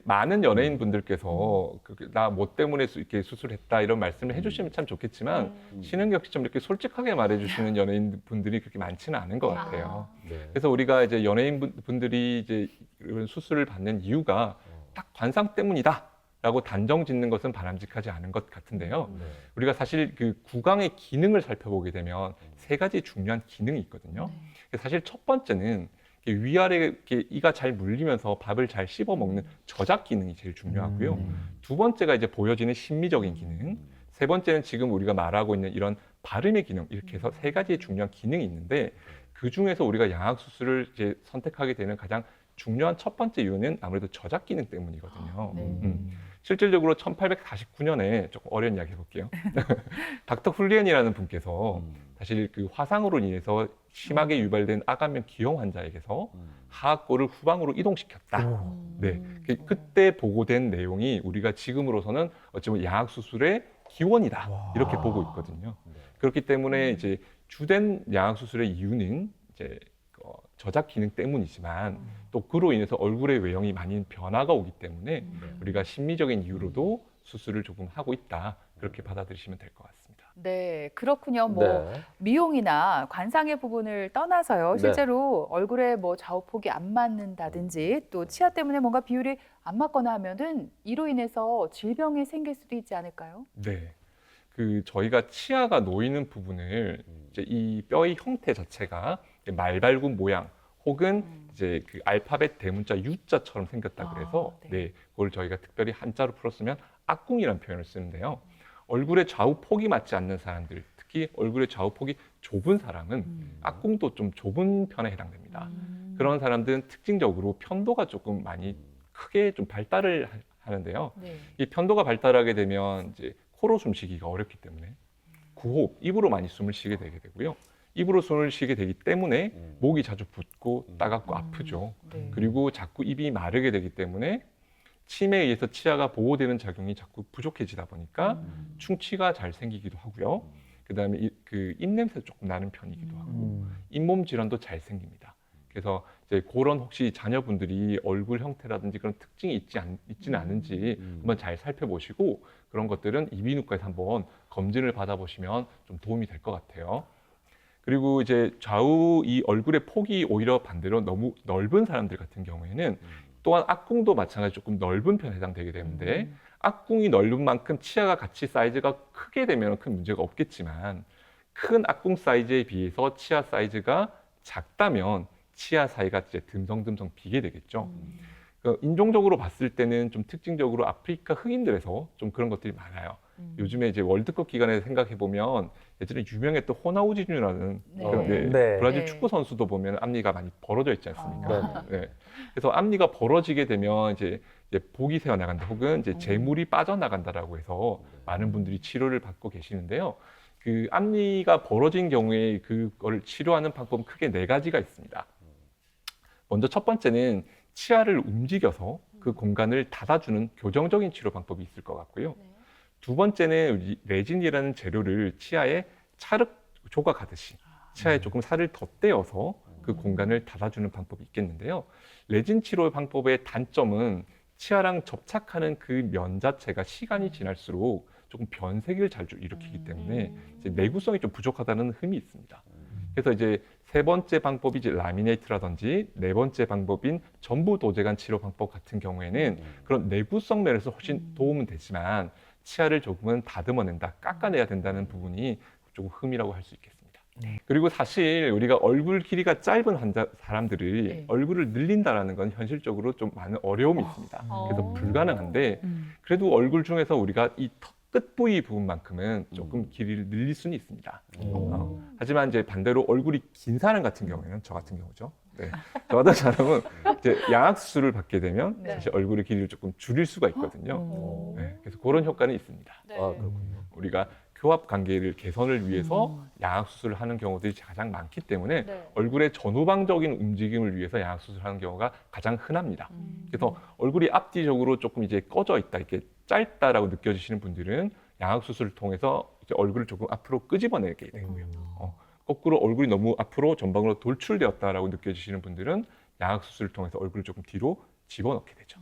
많은 연예인 분들께서 나 뭐 때문에 이렇게 수술했다 이런 말씀을 해주시면 참 좋겠지만 신은경 씨처럼 이렇게 솔직하게 말해주시는 연예인 분들이 그렇게 많지는 않은 것 같아요. 네. 그래서 우리가 이제 연예인 분들이 이제 이런 수술을 받는 이유가 딱 관상 때문이다라고 단정 짓는 것은 바람직하지 않은 것 같은데요. 네. 우리가 사실 그 구강의 기능을 살펴보게 되면 세 가지 중요한 기능이 있거든요. 사실 첫 번째는 위아래 이렇게 이가 잘 물리면서 밥을 잘 씹어 먹는 저작 기능이 제일 중요하고요. 두 번째가 이제 보여지는 심미적인 기능. 세 번째는 지금 우리가 말하고 있는 이런 발음의 기능. 이렇게 해서 세 가지의 중요한 기능이 있는데 그 중에서 우리가 양악 수술을 이제 선택하게 되는 가장 중요한 첫 번째 이유는 아무래도 저작 기능 때문이거든요. 실질적으로 1849년에 조금 어려운 이야기 해볼게요. 닥터 훌리엔이라는 분께서 사실 그 화상으로 인해서 심하게 유발된 아간면 기형 환자에게서 하악골을 후방으로 이동시켰다. 네, 그때 보고된 내용이 우리가 지금으로서는 어쩌면 양악 수술의 기원이다 이렇게 보고 있거든요. 그렇기 때문에 이제 주된 양악 수술의 이유는 이제 저작 기능 때문이지만 또 그로 인해서 얼굴의 외형이 많이 변화가 오기 때문에 우리가 심리적인 이유로도 수술을 조금 하고 있다 그렇게 받아들이시면 될 것 같습니다. 네, 그렇군요. 뭐 네. 미용이나 관상의 부분을 떠나서요. 네. 실제로 얼굴에 뭐 좌우폭이 안 맞는다든지 또 치아 때문에 뭔가 비율이 안 맞거나 하면은 이로 인해서 질병이 생길 수도 있지 않을까요? 네. 저희가 치아가 놓이는 부분을 이제 이 뼈의 형태 자체가 말발굽 모양 혹은 이제 그 알파벳 대문자 U자처럼 생겼다 그래서 네, 그걸 저희가 특별히 한자로 풀었으면 악궁이라는 표현을 쓰는데요. 얼굴의 좌우폭이 맞지 않는 사람들, 특히 얼굴의 좌우폭이 좁은 사람은 악궁도 좀 좁은 편에 해당됩니다. 그런 사람들은 특징적으로 편도가 조금 많이 크게 좀 발달을 하는데요. 네. 이 편도가 발달하게 되면 이제 코로 숨쉬기가 어렵기 때문에 구호흡, 입으로 많이 숨을 쉬게 되게 되고요. 입으로 숨을 쉬게 되기 때문에 목이 자주 붓고 따갑고 아프죠. 네. 그리고 자꾸 입이 마르게 되기 때문에 침에 의해서 치아가 보호되는 작용이 자꾸 부족해지다 보니까 충치가 잘 생기기도 하고요. 그다음에 그 입냄새 조금 나는 편이기도 하고 잇몸 질환도 잘 생깁니다. 그래서 이제 그런 혹시 자녀분들이 얼굴 형태라든지 그런 특징이 있지는 않은지 한번 잘 살펴보시고 그런 것들은 이비인후과에서 한번 검진을 받아보시면 좀 도움이 될 것 같아요. 그리고 이제 좌우 이 얼굴의 폭이 오히려 반대로 너무 넓은 사람들 같은 경우에는 또한 악궁도 마찬가지로 조금 넓은 편에 해당되게 되는데 악궁이 넓은 만큼 치아가 같이 사이즈가 크게 되면 큰 문제가 없겠지만 큰 악궁 사이즈에 비해서 치아 사이즈가 작다면 치아 사이가 이제 듬성듬성 비게 되겠죠. 인종적으로 봤을 때는 좀 특징적으로 아프리카 흑인들에서 좀 그런 것들이 많아요. 요즘에 이제 월드컵 기간에 생각해 보면 예전에 유명했던 호나우지뉴라는 네. 그런 네. 브라질 네. 축구 선수도 보면 앞니가 많이 벌어져 있지 않습니까? 네. 그래서 앞니가 벌어지게 되면 이제 복이 새어 나간다, 혹은 이제 재물이 빠져 나간다라고 해서 많은 분들이 치료를 받고 계시는데요. 그 앞니가 벌어진 경우에 그걸 치료하는 방법은 크게 네 가지가 있습니다. 먼저 첫 번째는 치아를 움직여서 그 공간을 닫아주는 교정적인 치료 방법이 있을 것 같고요. 두 번째는 레진이라는 재료를 치아에 찰흙 조각하듯이 치아에 조금 살을 덧대어서 그 공간을 닫아주는 방법이 있겠는데요. 레진 치료 방법의 단점은 치아랑 접착하는 그 면 자체가 시간이 지날수록 조금 변색을 잘 일으키기 때문에 이제 내구성이 좀 부족하다는 흠이 있습니다. 그래서 이제 세 번째 방법이 이제 라미네이트라든지 네 번째 방법인 전부 도제관 치료 방법 같은 경우에는 그런 내구성 면에서 훨씬 도움은 되지만 치아를 조금은 다듬어낸다, 깎아내야 된다는 부분이 조금 흠이라고 할 수 있겠습니다. 그리고 사실 우리가 얼굴 길이가 짧은 사람들이 네. 얼굴을 늘린다는 건 현실적으로 좀 많은 어려움이 있습니다. 그래서 불가능한데 그래도 얼굴 중에서 우리가 이 턱 끝 부위 부분만큼은 조금 길이를 늘릴 수는 있습니다. 하지만 이제 반대로 얼굴이 긴 사람 같은 경우에는 저 같은 경우죠. 네. 저 같은 사람은 이제 양악 수술을 받게 되면 네. 사실 얼굴의 길이를 조금 줄일 수가 있거든요. 네. 그래서 그런 효과는 있습니다. 네. 아, 그렇군요. 우리가 교합 관계를 개선을 위해서 양악 수술을 하는 경우들이 가장 많기 때문에 네. 얼굴의 전후방적인 움직임을 위해서 양악 수술을 하는 경우가 가장 흔합니다. 그래서 얼굴이 앞뒤적으로 조금 이제 꺼져 있다, 이렇게 짧다라고 느껴지시는 분들은 양악 수술을 통해서 이제 얼굴을 조금 앞으로 끄집어내게 되고요. 거꾸로 얼굴이 너무 앞으로 전방으로 돌출되었다라고 느껴지시는 분들은 양악 수술을 통해서 얼굴을 조금 뒤로 집어넣게 되죠.